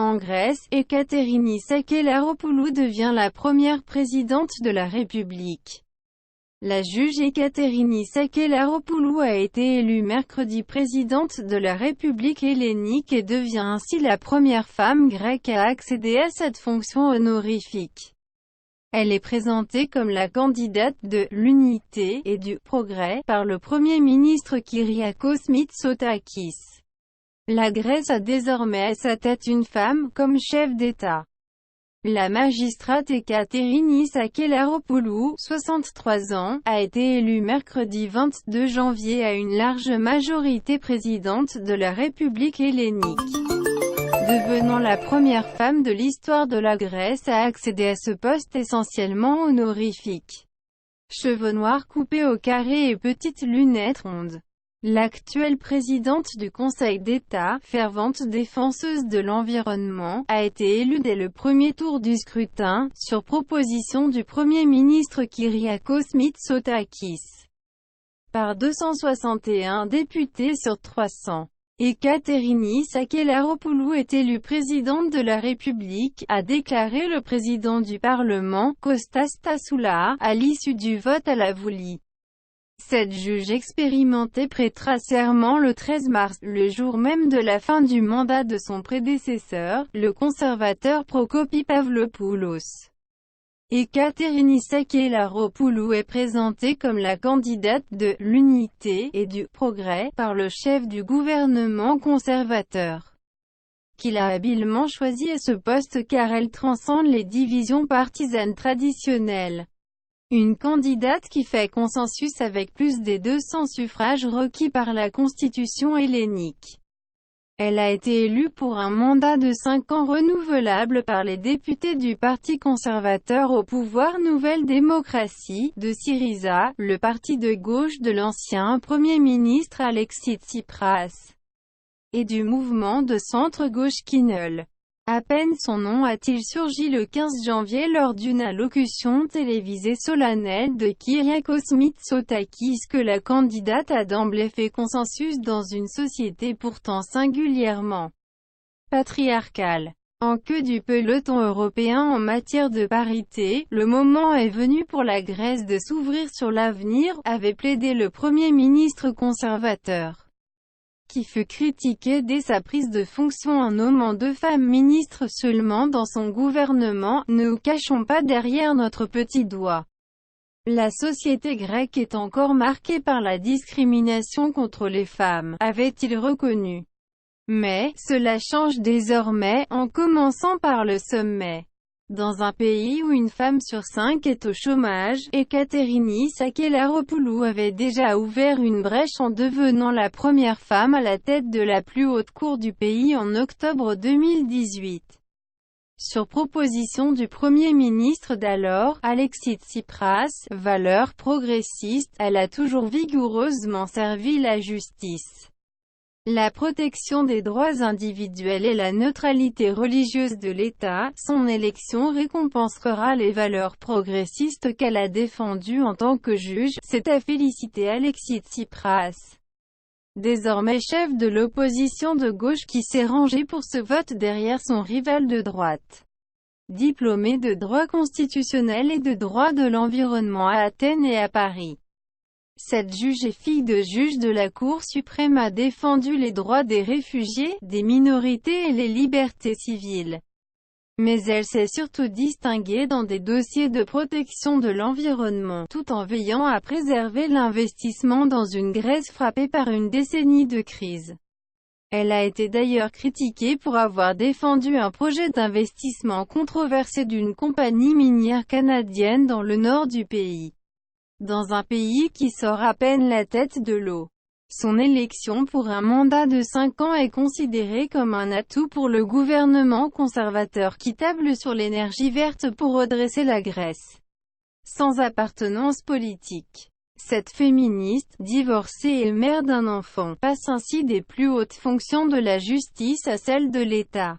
En Grèce, Ekaterini Sakellaropoulou devient la première présidente de la République. La juge Ekaterini Sakellaropoulou a été élue mercredi présidente de la République hellénique et devient ainsi la première femme grecque à accéder à cette fonction honorifique. Elle est présentée comme la candidate de l'Unité et du Progrès par le Premier ministre Kyriakos Mitsotakis. La Grèce a désormais à sa tête une femme comme chef d'État. La magistrate Ekaterini Sakellaropoulou, 63 ans, a été élue mercredi 22 janvier à une large majorité présidente de la République hellénique, devenant la première femme de l'histoire de la Grèce à accéder à ce poste essentiellement honorifique. Cheveux noirs coupés au carré et petites lunettes rondes. L'actuelle présidente du Conseil d'État, fervente défenseuse de l'environnement, a été élue dès le premier tour du scrutin, sur proposition du Premier ministre Kyriakos Mitsotakis, par 261 députés sur 300. Ekaterini Sakellaropoulou est élue présidente de la République, a déclaré le président du Parlement, Kostas Tassoula, à l'issue du vote à la Voulie. Cette juge expérimentée prêtera serment le 13 mars, le jour même de la fin du mandat de son prédécesseur, le conservateur Prokopi Pavlopoulos. Ekaterini Sakellaropoulou est présentée comme la candidate de l'Unité et du Progrès par le chef du gouvernement conservateur, qu'il a habilement choisi à ce poste car elle transcende les divisions partisanes traditionnelles. Une candidate qui fait consensus avec plus des 200 suffrages requis par la Constitution hellénique. Elle a été élue pour un mandat de 5 ans renouvelable par les députés du Parti conservateur au pouvoir Nouvelle Démocratie, de Syriza, le parti de gauche de l'ancien Premier ministre Alexis Tsipras, et du mouvement de centre-gauche Kinol. À peine son nom a-t-il surgi le 15 janvier lors d'une allocution télévisée solennelle de Kyriakos Mitsotakis que la candidate a d'emblée fait consensus dans une société pourtant singulièrement patriarcale. En queue du peloton européen en matière de parité, le moment est venu pour la Grèce de s'ouvrir sur l'avenir, avait plaidé le Premier ministre conservateur, qui fut critiqué dès sa prise de fonction en nommant 2 femmes ministres seulement dans son gouvernement. Ne nous cachons pas derrière notre petit doigt. La société grecque est encore marquée par la discrimination contre les femmes, avait-il reconnu. Mais, cela change désormais, en commençant par le sommet. Dans un pays où une femme sur 5 est au chômage, Ekaterini Sakellaropoulou avait déjà ouvert une brèche en devenant la première femme à la tête de la plus haute cour du pays en octobre 2018. Sur proposition du Premier ministre d'alors, Alexis Tsipras, valeur progressiste, elle a toujours vigoureusement servi la justice, la protection des droits individuels et la neutralité religieuse de l'État. Son élection récompensera les valeurs progressistes qu'elle a défendues en tant que juge, s'est à féliciter Alexis Tsipras, désormais chef de l'opposition de gauche qui s'est rangé pour ce vote derrière son rival de droite. Diplômé de droit constitutionnel et de droit de l'environnement à Athènes et à Paris, cette juge et fille de juge de la Cour suprême a défendu les droits des réfugiés, des minorités et les libertés civiles. Mais elle s'est surtout distinguée dans des dossiers de protection de l'environnement, tout en veillant à préserver l'investissement dans une Grèce frappée par une décennie de crise. Elle a été d'ailleurs critiquée pour avoir défendu un projet d'investissement controversé d'une compagnie minière canadienne dans le nord du pays, dans un pays qui sort à peine la tête de l'eau. Son élection pour un mandat de 5 ans est considérée comme un atout pour le gouvernement conservateur qui table sur l'énergie verte pour redresser la Grèce, sans appartenance politique. Cette féministe, divorcée et mère d'un enfant, passe ainsi des plus hautes fonctions de la justice à celles de l'État.